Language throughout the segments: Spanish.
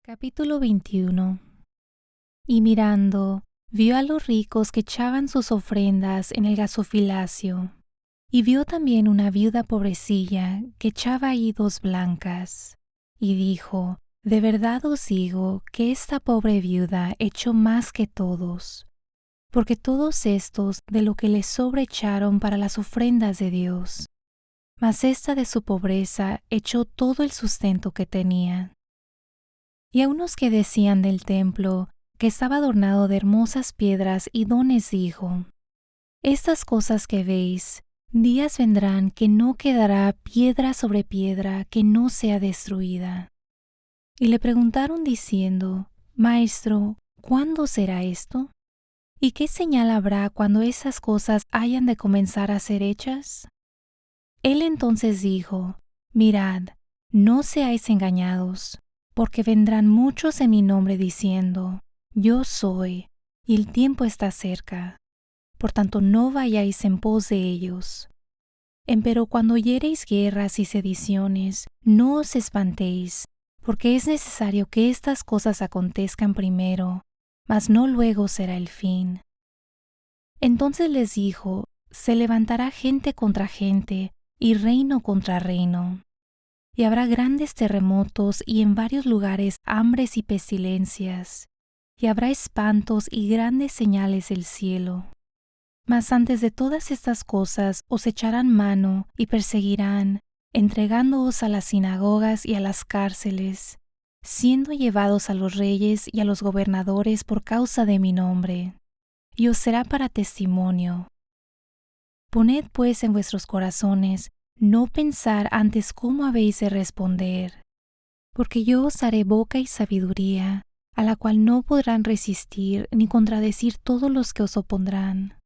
Capítulo 21. Y mirando, vio a los ricos que echaban sus ofrendas en el gazofilacio, y vio también una viuda pobrecilla que echaba ahí 2 blancas. Y dijo: De verdad os digo que esta pobre viuda echó más que todos, porque todos estos de lo que les sobreecharon para las ofrendas de Dios. Mas esta de su pobreza echó todo el sustento que tenía. Y a unos que decían del templo, que estaba adornado de hermosas piedras y dones, dijo: Estas cosas que veis, días vendrán que no quedará piedra sobre piedra que no sea destruida. Y le preguntaron diciendo: Maestro, ¿cuándo será esto? ¿Y qué señal habrá cuando esas cosas hayan de comenzar a ser hechas? Él entonces dijo: Mirad, no seáis engañados, porque vendrán muchos en mi nombre diciendo: Yo soy, y el tiempo está cerca. Por tanto, no vayáis en pos de ellos. Empero cuando oyereis guerras y sediciones, no os espantéis, porque es necesario que estas cosas acontezcan primero, mas no luego será el fin. Entonces les dijo: Se levantará gente contra gente, y reino contra reino. Y habrá grandes terremotos y en varios lugares hambres y pestilencias, y habrá espantos y grandes señales del cielo. Mas antes de todas estas cosas os echarán mano y perseguirán, entregándoos a las sinagogas y a las cárceles, siendo llevados a los reyes y a los gobernadores por causa de mi nombre, y os será para testimonio. Poned pues en vuestros corazones no pensar antes cómo habéis de responder, porque yo os daré boca y sabiduría, a la cual no podrán resistir ni contradecir todos los que os opondrán.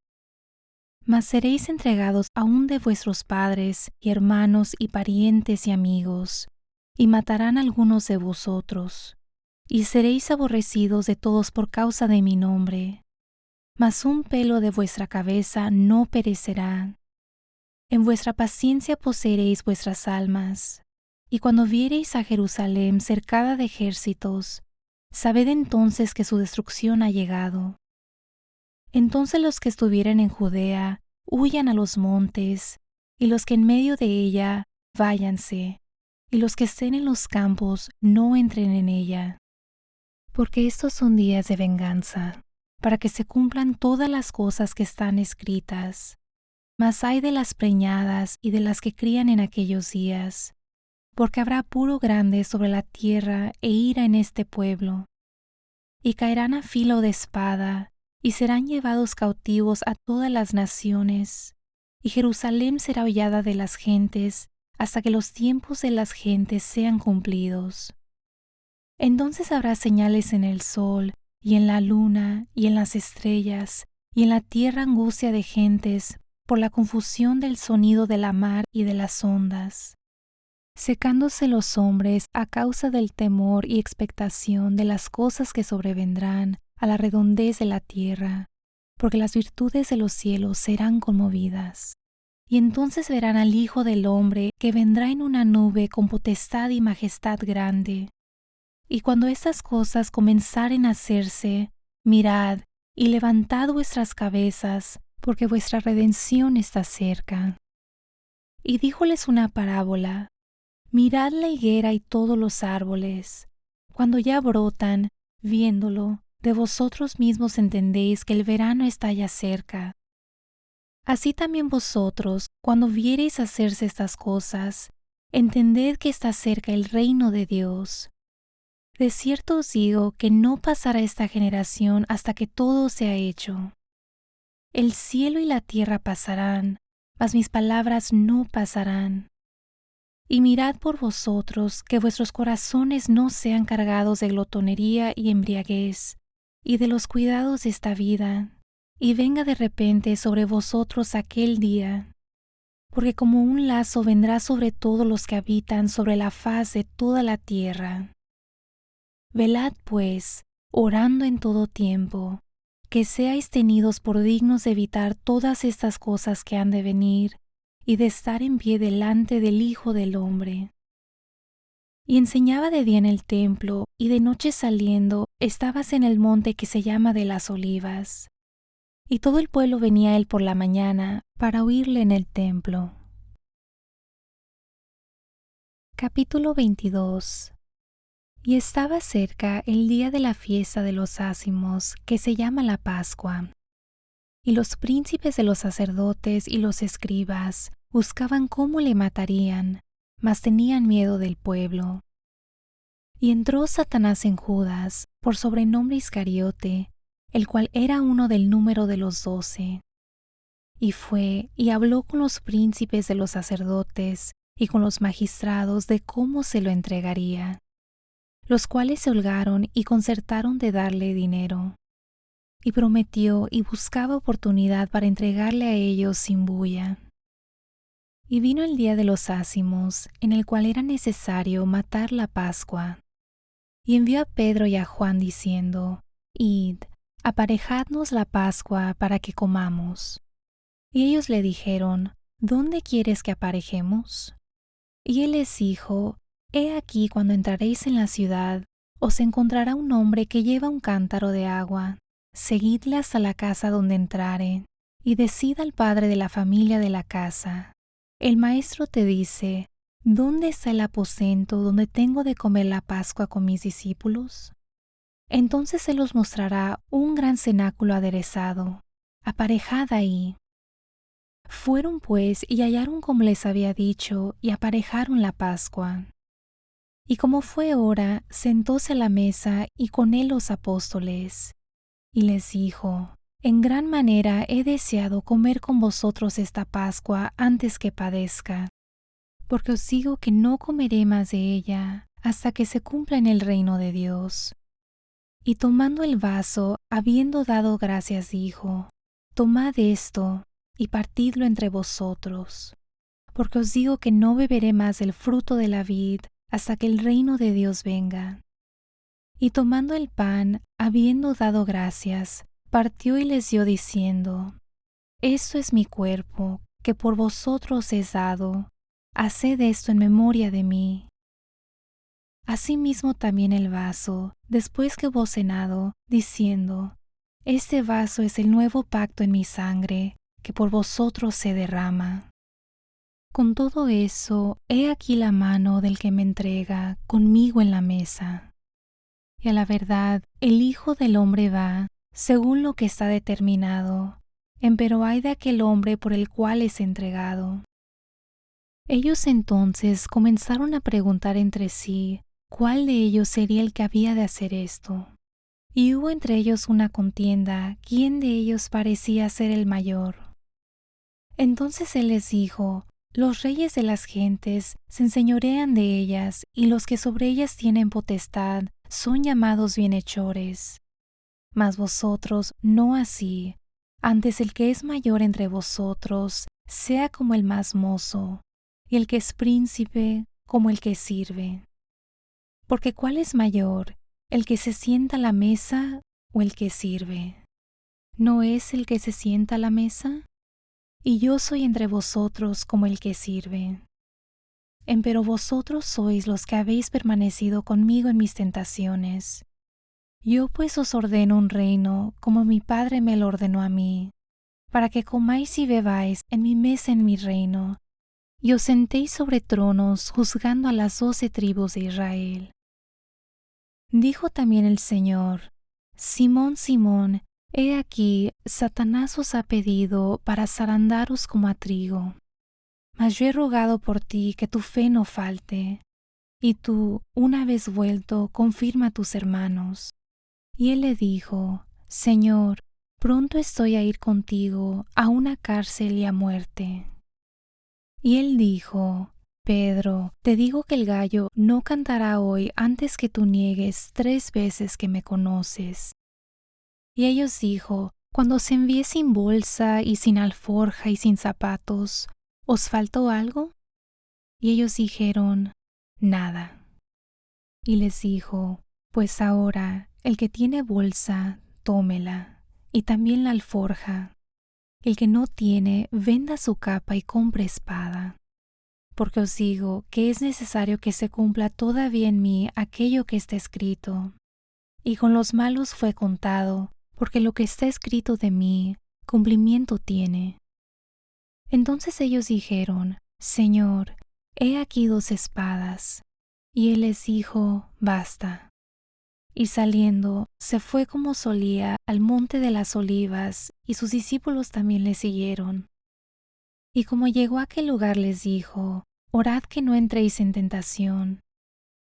Mas seréis entregados aún de vuestros padres y hermanos y parientes y amigos, y matarán a algunos de vosotros, y seréis aborrecidos de todos por causa de mi nombre. Mas un pelo de vuestra cabeza no perecerá. En vuestra paciencia poseeréis vuestras almas, y cuando viereis a Jerusalén cercada de ejércitos, sabed entonces que su destrucción ha llegado. Entonces los que estuvieren en Judea huyan a los montes, y los que en medio de ella váyanse, y los que estén en los campos no entren en ella. Porque estos son días de venganza, para que se cumplan todas las cosas que están escritas. Mas ay de las preñadas y de las que crían en aquellos días, porque habrá apuro grande sobre la tierra e ira en este pueblo. Y caerán a filo de espada, y serán llevados cautivos a todas las naciones, y Jerusalén será hollada de las gentes, hasta que los tiempos de las gentes sean cumplidos. Entonces habrá señales en el sol, y en la luna, y en las estrellas, y en la tierra angustia de gentes, por la confusión del sonido de la mar y de las ondas, secándose los hombres a causa del temor y expectación de las cosas que sobrevendrán a la redondez de la tierra, porque las virtudes de los cielos serán conmovidas. Y entonces verán al Hijo del Hombre que vendrá en una nube con potestad y majestad grande. Y cuando estas cosas comenzaren a hacerse, mirad y levantad vuestras cabezas, porque vuestra redención está cerca. Y díjoles una parábola: Mirad la higuera y todos los árboles. Cuando ya brotan, viéndolo, de vosotros mismos entendéis que el verano está ya cerca. Así también vosotros, cuando viereis hacerse estas cosas, entended que está cerca el reino de Dios. De cierto os digo que no pasará esta generación hasta que todo sea hecho. El cielo y la tierra pasarán, mas mis palabras no pasarán. Y mirad por vosotros que vuestros corazones no sean cargados de glotonería y embriaguez, y de los cuidados de esta vida, y venga de repente sobre vosotros aquel día, porque como un lazo vendrá sobre todos los que habitan sobre la faz de toda la tierra. Velad pues, orando en todo tiempo, que seáis tenidos por dignos de evitar todas estas cosas que han de venir, y de estar en pie delante del Hijo del Hombre. Y enseñaba de día en el templo, y de noche saliendo, estabas en el monte que se llama de las Olivas. Y todo el pueblo venía a él por la mañana para oírle en el templo. Capítulo 22. Y estaba cerca el día de la fiesta de los ázimos, que se llama la Pascua. Y los príncipes de los sacerdotes y los escribas buscaban cómo le matarían, mas tenían miedo del pueblo. Y entró Satanás en Judas, por sobrenombre Iscariote, el cual era uno del número de los 12. Y fue y habló con los príncipes de los sacerdotes y con los magistrados de cómo se lo entregaría, los cuales se holgaron y concertaron de darle dinero. Y prometió y buscaba oportunidad para entregarle a ellos sin bulla. Y vino el día de los ázimos, en el cual era necesario matar la Pascua. Y envió a Pedro y a Juan diciendo: Id, aparejadnos la Pascua para que comamos. Y ellos le dijeron: ¿Dónde quieres que aparejemos? Y él les dijo: He aquí, cuando entraréis en la ciudad, os encontrará un hombre que lleva un cántaro de agua. Seguidle hasta la casa donde entrare, y decid al padre de la familia de la casa: El maestro te dice: ¿Dónde está el aposento donde tengo de comer la Pascua con mis discípulos? Entonces él os mostrará un gran cenáculo aderezado. Aparejad ahí. Fueron pues y hallaron como les había dicho, y aparejaron la Pascua. Y como fue hora, sentóse a la mesa y con él los apóstoles. Y les dijo: En gran manera he deseado comer con vosotros esta Pascua antes que padezca, porque os digo que no comeré más de ella hasta que se cumpla en el reino de Dios. Y tomando el vaso, habiendo dado gracias, dijo: Tomad esto y partidlo entre vosotros, porque os digo que no beberé más del fruto de la vid hasta que el reino de Dios venga. Y tomando el pan, habiendo dado gracias, partió y les dio diciendo: Esto es mi cuerpo, que por vosotros es dado. Haced esto en memoria de mí. Asimismo también el vaso, después que hubo cenado, diciendo: Este vaso es el nuevo pacto en mi sangre, que por vosotros se derrama. Con todo eso, he aquí la mano del que me entrega conmigo en la mesa. Y a la verdad, el Hijo del Hombre va, según lo que está determinado, empero ay de aquel hombre por el cual es entregado. Ellos entonces comenzaron a preguntar entre sí cuál de ellos sería el que había de hacer esto. Y hubo entre ellos una contienda, quién de ellos parecía ser el mayor. Entonces él les dijo: Los reyes de las gentes se enseñorean de ellas, y los que sobre ellas tienen potestad son llamados bienhechores. Mas vosotros no así, antes el que es mayor entre vosotros sea como el más mozo, y el que es príncipe como el que sirve. Porque ¿cuál es mayor, el que se sienta a la mesa o el que sirve? ¿No es el que se sienta a la mesa? Y yo soy entre vosotros como el que sirve. Empero vosotros sois los que habéis permanecido conmigo en mis tentaciones. Yo pues os ordeno un reino, como mi Padre me lo ordenó a mí, para que comáis y bebáis en mi mesa en mi reino, y os sentéis sobre tronos juzgando a las 12 tribus de Israel. Dijo también el Señor: Simón, Simón, he aquí, Satanás os ha pedido para zarandaros como a trigo. Mas yo he rogado por ti que tu fe no falte, y tú, una vez vuelto, confirma a tus hermanos. Y él le dijo: Señor, pronto estoy a ir contigo a una cárcel y a muerte. Y él dijo: Pedro, te digo que el gallo no cantará hoy antes que tú niegues 3 veces que me conoces. Y ellos dijo: Cuando os envié sin bolsa y sin alforja y sin zapatos, ¿os faltó algo? Y ellos dijeron: Nada. Y les dijo: Pues ahora el que tiene bolsa, tómela, y también la alforja. El que no tiene, venda su capa y compre espada. porque os digo que es necesario que se cumpla todavía en mí aquello que está escrito. Y con los malos fue contado, porque lo que está escrito de mí, cumplimiento tiene. Entonces ellos dijeron: Señor, he aquí 2 espadas. Y él les dijo: Basta. Y saliendo, se fue como solía al monte de las Olivas, y sus discípulos también le siguieron. Y como llegó a aquel lugar les dijo: Orad que no entréis en tentación.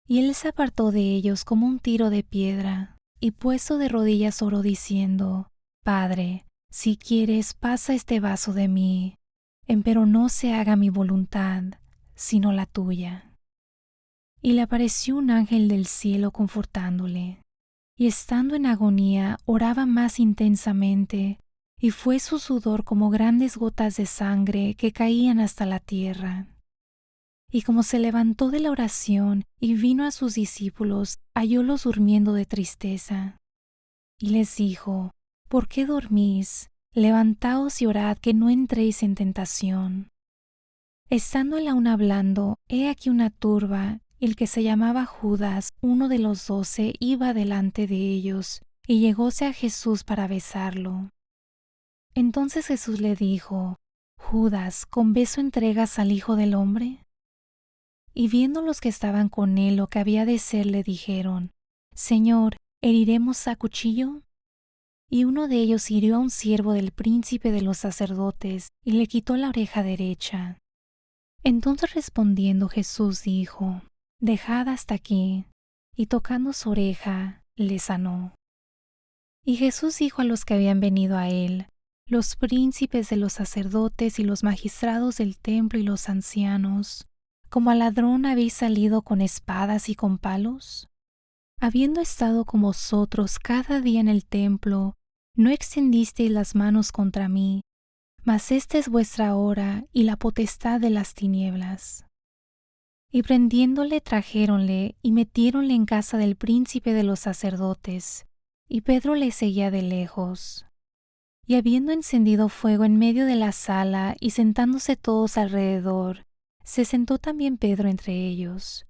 Y él se apartó de ellos como un tiro de piedra, y puesto de rodillas oró diciendo: Padre, si quieres, pasa este vaso de mí, empero no se haga mi voluntad, sino la tuya. Y le apareció un ángel del cielo confortándole, y estando en agonía oraba más intensamente, y fue su sudor como grandes gotas de sangre que caían hasta la tierra. Y como se levantó de la oración y vino a sus discípulos, hallólos durmiendo de tristeza. Y les dijo: ¿Por qué dormís? Levantaos y orad que no entréis en tentación. Estando él aún hablando, he aquí una turba, el que se llamaba Judas, uno de los 12, iba delante de ellos, y llegóse a Jesús para besarlo. Entonces Jesús le dijo: Judas, ¿con beso entregas al Hijo del Hombre? Y viendo los que estaban con él lo que había de ser, le dijeron: Señor, ¿heriremos a cuchillo? Y uno de ellos hirió a un siervo del príncipe de los sacerdotes, y le quitó la oreja derecha. Entonces respondiendo Jesús dijo: Dejad hasta aquí. Y tocando su oreja, le sanó. Y Jesús dijo a los que habían venido a él, los príncipes de los sacerdotes y los magistrados del templo y los ancianos: ¿Como al ladrón habéis salido con espadas y con palos? Habiendo estado con vosotros cada día en el templo, no extendisteis las manos contra mí, mas esta es vuestra hora y la potestad de las tinieblas. Y prendiéndole trajéronle y metiéronle en casa del príncipe de los sacerdotes, y Pedro le seguía de lejos. Y habiendo encendido fuego en medio de la sala y sentándose todos alrededor, se sentó también Pedro entre ellos.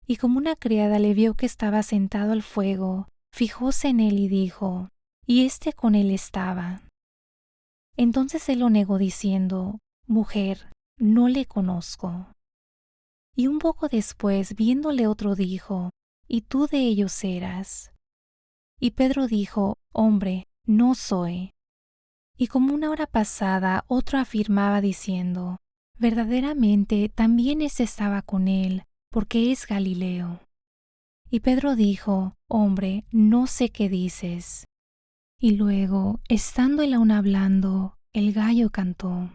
Y como una criada le vio que estaba sentado al fuego, fijóse en él y dijo: Y éste con él estaba. Entonces él lo negó diciendo: Mujer, no le conozco. Y un poco después, viéndole otro, dijo: ¿Y tú de ellos eras? Y Pedro dijo: Hombre, no soy. Y como una hora pasada, otro afirmaba diciendo: Verdaderamente también éste estaba con él, porque es Galileo. Y Pedro dijo: Hombre, no sé qué dices. Y luego, estando él aún hablando, el gallo cantó.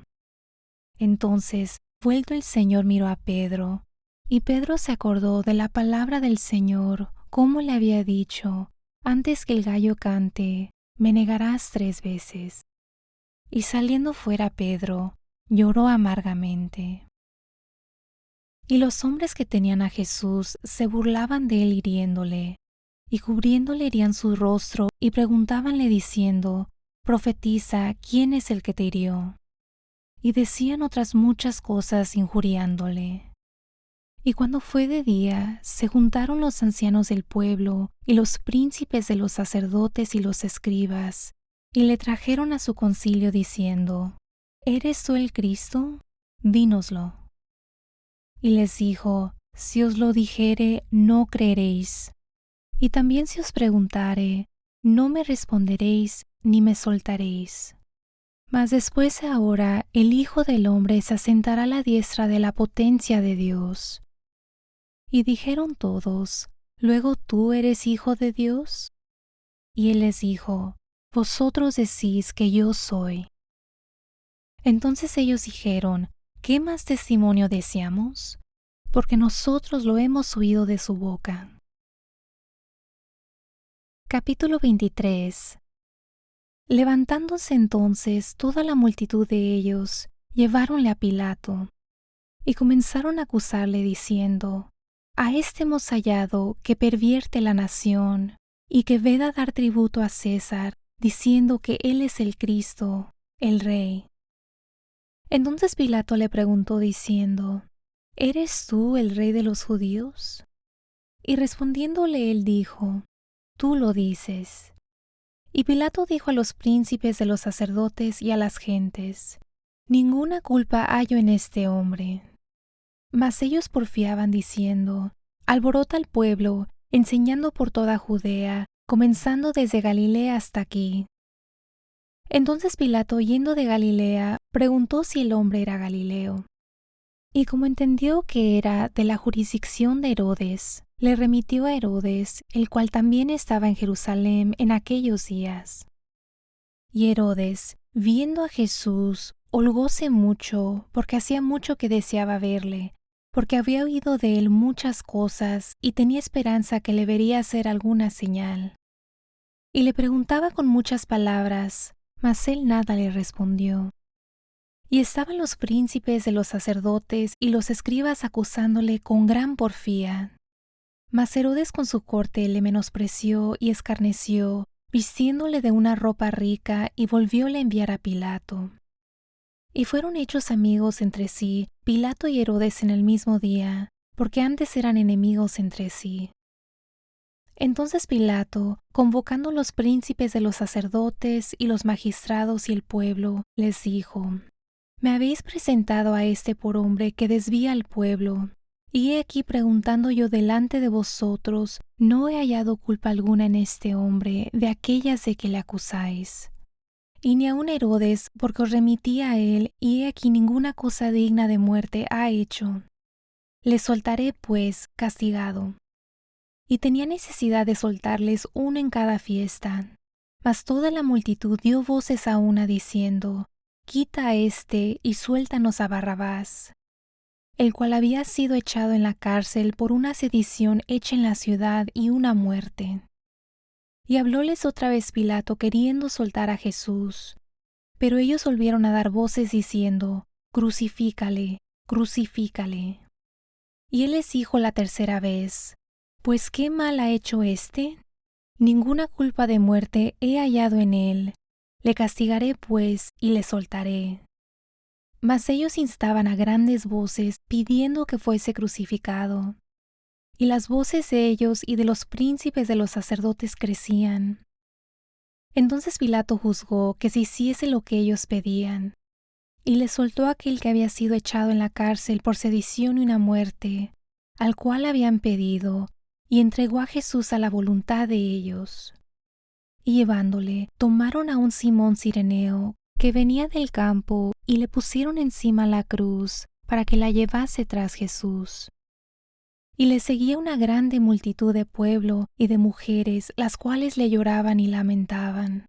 Entonces, vuelto el Señor miró a Pedro, y Pedro se acordó de la palabra del Señor, como le había dicho: Antes que el gallo cante, me negarás 3 veces. Y saliendo fuera Pedro, lloró amargamente. Y los hombres que tenían a Jesús se burlaban de él hiriéndole, y cubriéndole herían su rostro y preguntábanle diciendo: Profetiza, ¿quién es el que te hirió? Y decían otras muchas cosas injuriándole. Y cuando fue de día, se juntaron los ancianos del pueblo y los príncipes de los sacerdotes y los escribas, y le trajeron a su concilio diciendo: ¿Eres tú el Cristo? Dínoslo. Y les dijo: Si os lo dijere, no creeréis. Y también si os preguntare, no me responderéis ni me soltaréis. Mas después ahora el Hijo del Hombre se asentará a la diestra de la potencia de Dios. Y dijeron todos: ¿Luego tú eres Hijo de Dios? Y él les dijo: Vosotros decís que yo soy. Entonces ellos dijeron: ¿Qué más testimonio deseamos? Porque nosotros lo hemos oído de su boca. Capítulo 23. Levantándose entonces toda la multitud de ellos, lleváronle a Pilato, y comenzaron a acusarle diciendo: A este hemos hallado que pervierte la nación, y que veda dar tributo a César, diciendo que él es el Cristo, el Rey. Entonces Pilato le preguntó diciendo: ¿eres tú el rey de los judíos? Y respondiéndole él dijo, tú lo dices. Y Pilato dijo a los príncipes de los sacerdotes y a las gentes, ninguna culpa hallo en este hombre. Mas ellos porfiaban diciendo, alborota al pueblo, enseñando por toda Judea, comenzando desde Galilea hasta aquí. Entonces Pilato, yendo de Galilea, preguntó si el hombre era Galileo. Y como entendió que era de la jurisdicción de Herodes, le remitió a Herodes, el cual también estaba en Jerusalén en aquellos días. Y Herodes, viendo a Jesús, holgóse mucho, porque hacía mucho que deseaba verle, porque había oído de él muchas cosas y tenía esperanza que le vería hacer alguna señal. Y le preguntaba con muchas palabras, mas él nada le respondió. Y estaban los príncipes de los sacerdotes y los escribas acusándole con gran porfía. Mas Herodes con su corte le menospreció y escarneció, vistiéndole de una ropa rica y volvióle a enviar a Pilato. Y fueron hechos amigos entre sí, Pilato y Herodes en el mismo día, porque antes eran enemigos entre sí. Entonces Pilato, convocando los príncipes de los sacerdotes y los magistrados y el pueblo, les dijo, me habéis presentado a este por hombre que desvía al pueblo, y he aquí preguntando yo delante de vosotros, no he hallado culpa alguna en este hombre de aquellas de que le acusáis. Y ni aun Herodes, porque os remití a él, y he aquí ninguna cosa digna de muerte ha hecho. Le soltaré, pues, castigado. Y tenía necesidad de soltarles uno en cada fiesta. Mas toda la multitud dio voces a una diciendo, quita a éste y suéltanos a Barrabás, el cual había sido echado en la cárcel por una sedición hecha en la ciudad y una muerte. Y hablóles otra vez Pilato queriendo soltar a Jesús. Pero ellos volvieron a dar voces diciendo, crucifícale, crucifícale. Y él les dijo la tercera vez, pues ¿qué mal ha hecho éste? Ninguna culpa de muerte he hallado en él. Le castigaré pues y le soltaré. Mas ellos instaban a grandes voces pidiendo que fuese crucificado. Y las voces de ellos y de los príncipes de los sacerdotes crecían. Entonces Pilato juzgó que se hiciese lo que ellos pedían, y le soltó a aquel que había sido echado en la cárcel por sedición y una muerte, al cual habían pedido, y entregó a Jesús a la voluntad de ellos. Y llevándole, tomaron a un Simón Cireneo, que venía del campo, y le pusieron encima la cruz, para que la llevase tras Jesús. Y le seguía una grande multitud de pueblo y de mujeres, las cuales le lloraban y lamentaban.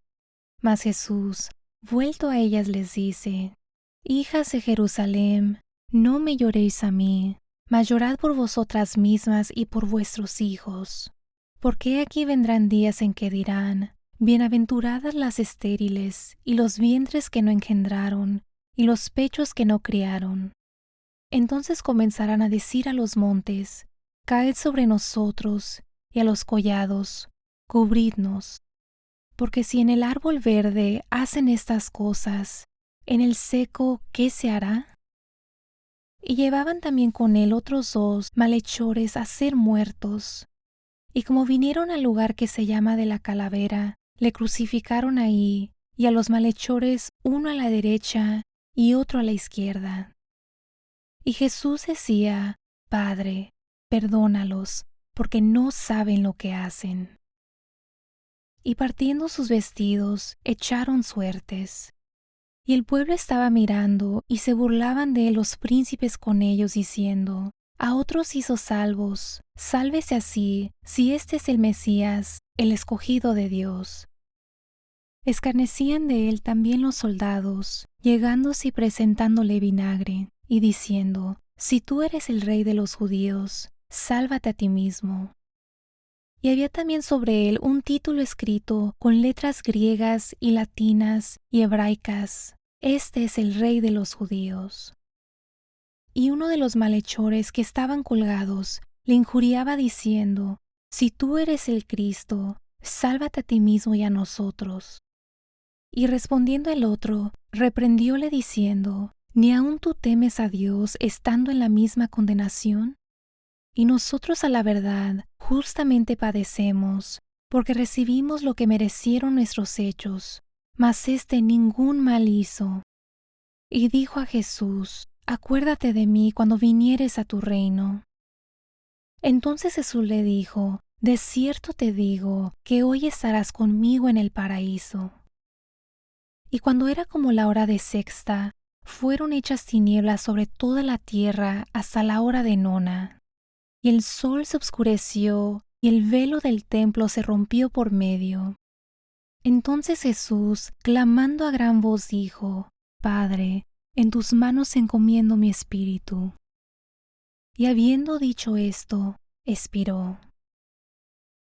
Mas Jesús, vuelto a ellas, les dice, hijas de Jerusalem, no me lloréis a mí, mas llorad por vosotras mismas y por vuestros hijos. Porque aquí vendrán días en que dirán, bienaventuradas las estériles, y los vientres que no engendraron, y los pechos que no criaron. Entonces comenzarán a decir a los montes, caed sobre nosotros, y a los collados, cubridnos. Porque si en el árbol verde hacen estas cosas, en el seco, ¿qué se hará? Y llevaban también con él otros dos malhechores a ser muertos. Y como vinieron al lugar que se llama de la Calavera, le crucificaron ahí, y a los malhechores uno a la derecha y otro a la izquierda. Y Jesús decía, Padre, perdónalos, porque no saben lo que hacen. Y partiendo sus vestidos, echaron suertes. Y el pueblo estaba mirando, y se burlaban de él los príncipes con ellos, diciendo, a otros hizo salvos, sálvese así, si este es el Mesías, el escogido de Dios. Escarnecían de él también los soldados, llegándose y presentándole vinagre, y diciendo, si tú eres el rey de los judíos, sálvate a ti mismo. Y había también sobre él un título escrito con letras griegas y latinas y hebraicas, este es el rey de los judíos. Y uno de los malhechores que estaban colgados le injuriaba diciendo, si tú eres el Cristo, sálvate a ti mismo y a nosotros. Y respondiendo el otro, reprendióle diciendo, ¿Ni aun tú temes a Dios estando en la misma condenación? Y nosotros a la verdad justamente padecemos, porque recibimos lo que merecieron nuestros hechos, mas éste ningún mal hizo. Y dijo a Jesús: Acuérdate de mí cuando vinieres a tu reino. Entonces Jesús le dijo: De cierto te digo que hoy estarás conmigo en el paraíso. Y cuando era como la hora de sexta, fueron hechas tinieblas sobre toda la tierra hasta la hora de nona. Y el sol se oscureció, y el velo del templo se rompió por medio. Entonces Jesús, clamando a gran voz, dijo: Padre, en tus manos encomiendo mi espíritu. Y habiendo dicho esto, expiró.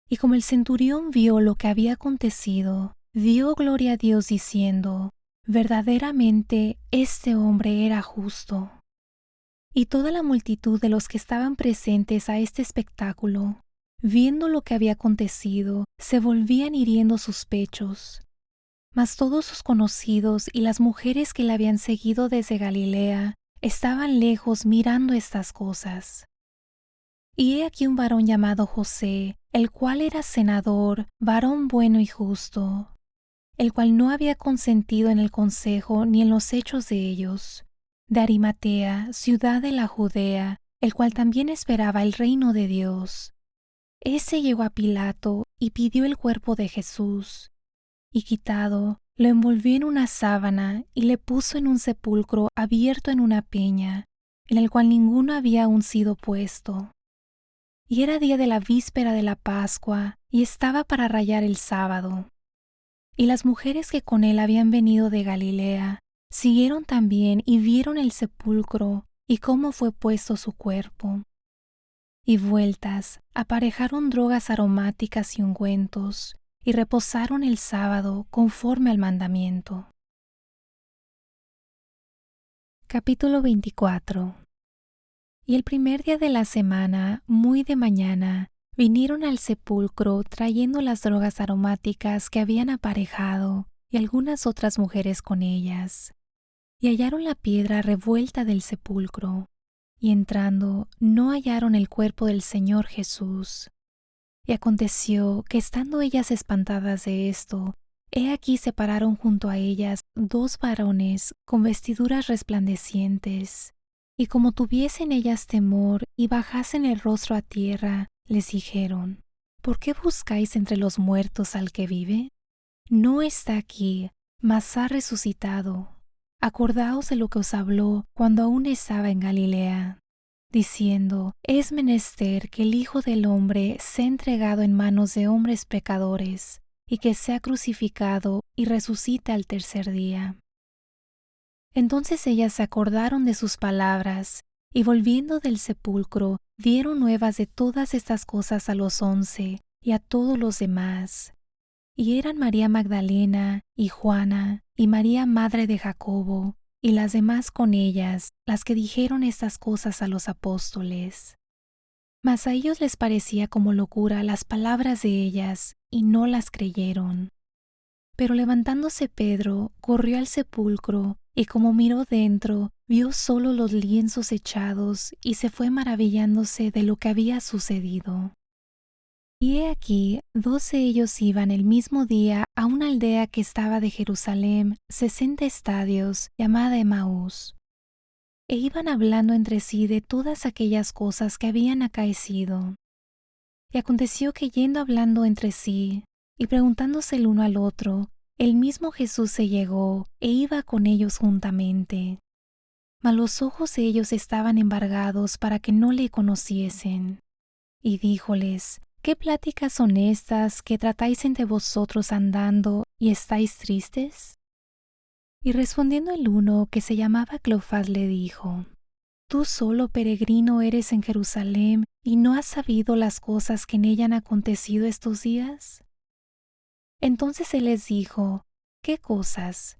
Y como el centurión vio lo que había acontecido, dio gloria a Dios diciendo: Verdaderamente este hombre era justo. Y toda la multitud de los que estaban presentes a este espectáculo, viendo lo que había acontecido, se volvían hiriendo sus pechos. Mas todos sus conocidos y las mujeres que le habían seguido desde Galilea estaban lejos mirando estas cosas. Y he aquí un varón llamado José, el cual era senador, varón bueno y justo, el cual no había consentido en el consejo ni en los hechos de ellos, de Arimatea, ciudad de la Judea, el cual también esperaba el reino de Dios. Ese llegó a Pilato y pidió el cuerpo de Jesús, y quitado, lo envolvió en una sábana y le puso en un sepulcro abierto en una peña, en el cual ninguno había aún sido puesto. Y era día de la víspera de la Pascua, y estaba para rayar el sábado. Y las mujeres que con él habían venido de Galilea, siguieron también y vieron el sepulcro y cómo fue puesto su cuerpo. Y vueltas, aparejaron drogas aromáticas y ungüentos, y reposaron el sábado conforme al mandamiento. Capítulo 24. Y el primer día de la semana, muy de mañana, vinieron al sepulcro trayendo las drogas aromáticas que habían aparejado y algunas otras mujeres con ellas. Y hallaron la piedra revuelta del sepulcro, y entrando no hallaron el cuerpo del Señor Jesús. Y aconteció que estando ellas espantadas de esto, he aquí se pararon junto a ellas dos varones con vestiduras resplandecientes. Y como tuviesen ellas temor y bajasen el rostro a tierra, les dijeron: ¿Por qué buscáis entre los muertos al que vive? No está aquí, mas ha resucitado. Acordaos de lo que os habló cuando aún estaba en Galilea, diciendo: Es menester que el Hijo del Hombre sea entregado en manos de hombres pecadores, y que sea crucificado y resucite al tercer día. Entonces ellas se acordaron de sus palabras, y volviendo del sepulcro, dieron nuevas de todas estas cosas a los 11 y a todos los demás. Y eran María Magdalena, y Juana, y María madre de Jacobo, y las demás con ellas, las que dijeron estas cosas a los apóstoles. Mas a ellos les parecía como locura las palabras de ellas, y no las creyeron. Pero levantándose Pedro, corrió al sepulcro, y como miró dentro, vio solo los lienzos echados, y se fue maravillándose de lo que había sucedido. Y he aquí, 12 ellos iban el mismo día a una aldea que estaba de Jerusalén, 60 estadios, llamada Emaús. E iban hablando entre sí de todas aquellas cosas que habían acaecido. Y aconteció que yendo hablando entre sí, y preguntándose el uno al otro, el mismo Jesús se llegó e iba con ellos juntamente. Mas los ojos de ellos estaban embargados para que no le conociesen. Y díjoles: ¿Qué pláticas son estas que tratáis entre vosotros andando y estáis tristes? Y respondiendo el uno, que se llamaba Cleofás, le dijo: ¿Tú solo, peregrino, eres en Jerusalén y no has sabido las cosas que en ella han acontecido estos días? Entonces él les dijo: ¿Qué cosas?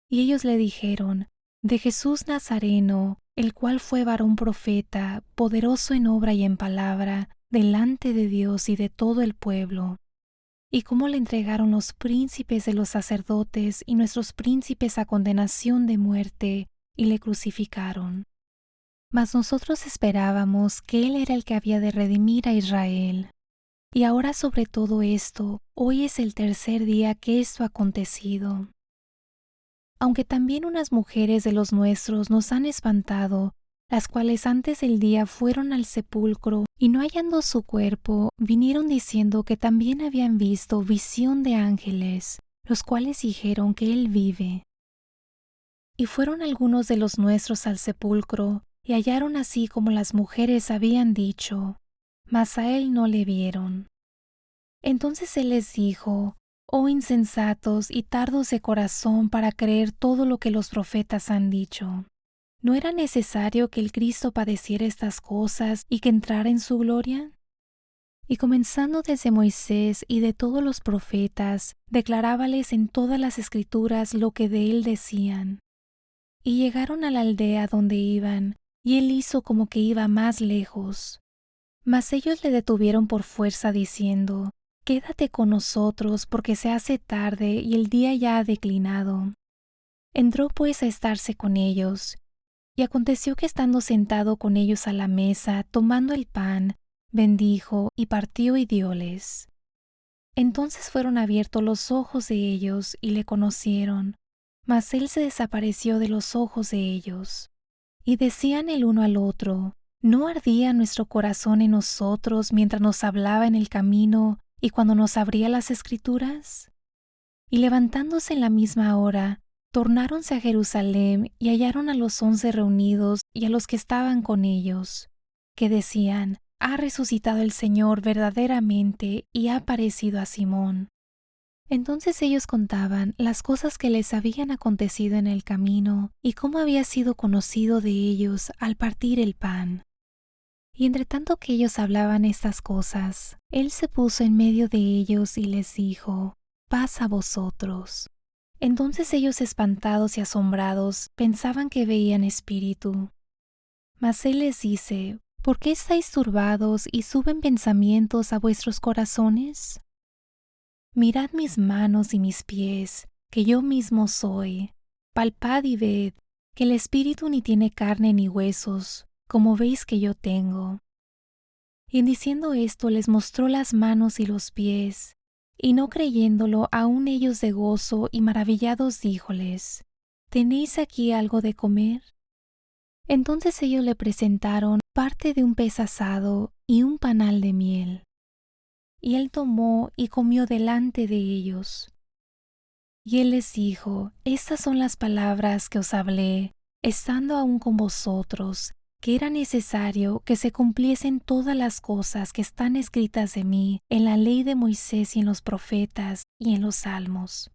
Y ellos le dijeron: de Jesús Nazareno, el cual fue varón profeta, poderoso en obra y en palabra, delante de Dios y de todo el pueblo, y cómo le entregaron los príncipes de los sacerdotes y nuestros príncipes a condenación de muerte, y le crucificaron. Mas nosotros esperábamos que Él era el que había de redimir a Israel. Y ahora sobre todo esto, hoy es el tercer día que esto ha acontecido. Aunque también unas mujeres de los nuestros nos han espantado, las cuales antes del día fueron al sepulcro y no hallando su cuerpo, vinieron diciendo que también habían visto visión de ángeles, los cuales dijeron que Él vive. Y fueron algunos de los nuestros al sepulcro, y hallaron así como las mujeres habían dicho, mas a Él no le vieron. Entonces Él les dijo, oh insensatos y tardos de corazón para creer todo lo que los profetas han dicho. ¿No era necesario que el Cristo padeciera estas cosas y que entrara en su gloria? Y comenzando desde Moisés y de todos los profetas, declarábales en todas las Escrituras lo que de él decían. Y llegaron a la aldea donde iban, y él hizo como que iba más lejos. Mas ellos le detuvieron por fuerza diciendo, quédate con nosotros porque se hace tarde y el día ya ha declinado. Entró pues a estarse con ellos. Y aconteció que estando sentado con ellos a la mesa, tomando el pan, bendijo y partió y dióles. Entonces fueron abiertos los ojos de ellos y le conocieron, mas él se desapareció de los ojos de ellos. Y decían el uno al otro, ¿no ardía nuestro corazón en nosotros mientras nos hablaba en el camino y cuando nos abría las Escrituras? Y levantándose en la misma hora, tornáronse a Jerusalén y hallaron a los 11 reunidos y a los que estaban con ellos, que decían, ha resucitado el Señor verdaderamente y ha aparecido a Simón. Entonces ellos contaban las cosas que les habían acontecido en el camino y cómo había sido conocido de ellos al partir el pan. Y entre tanto que ellos hablaban estas cosas, él se puso en medio de ellos y les dijo, paz a vosotros. Entonces ellos espantados y asombrados pensaban que veían espíritu. Mas él les dice, ¿por qué estáis turbados y suben pensamientos a vuestros corazones? Mirad mis manos y mis pies, que yo mismo soy. Palpad y ved, que el espíritu ni tiene carne ni huesos, como veis que yo tengo. Y en diciendo esto les mostró las manos y los pies. Y no creyéndolo aún ellos de gozo y maravillados díjoles, ¿tenéis aquí algo de comer? Entonces ellos le presentaron parte de un pez asado y un panal de miel. Y él tomó y comió delante de ellos. Y él les dijo, estas son las palabras que os hablé, estando aún con vosotros, que era necesario que se cumpliesen todas las cosas que están escritas de mí en la ley de Moisés y en los profetas y en los salmos.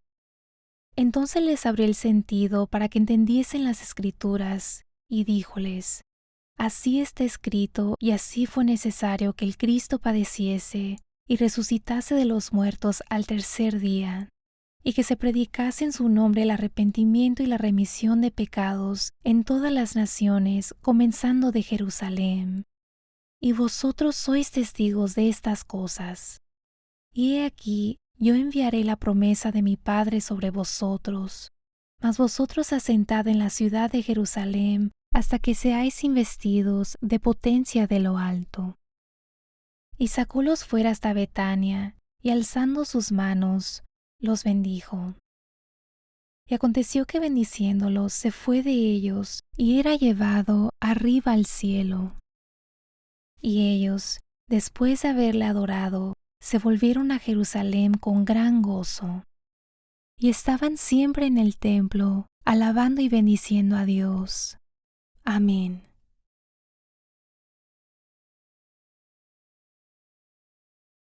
Entonces les abrió el sentido para que entendiesen las Escrituras, y díjoles, así está escrito y así fue necesario que el Cristo padeciese y resucitase de los muertos al tercer día, y que se predicase en su nombre el arrepentimiento y la remisión de pecados en todas las naciones, comenzando de Jerusalén. Y vosotros sois testigos de estas cosas. Y he aquí, yo enviaré la promesa de mi Padre sobre vosotros, mas vosotros asentad en la ciudad de Jerusalén hasta que seáis investidos de potencia de lo alto. Y sacólos fuera hasta Betania, y alzando sus manos, los bendijo. Y aconteció que bendiciéndolos se fue de ellos, y era llevado arriba al cielo. Y ellos, después de haberle adorado, se volvieron a Jerusalén con gran gozo. Y estaban siempre en el templo, alabando y bendiciendo a Dios. Amén.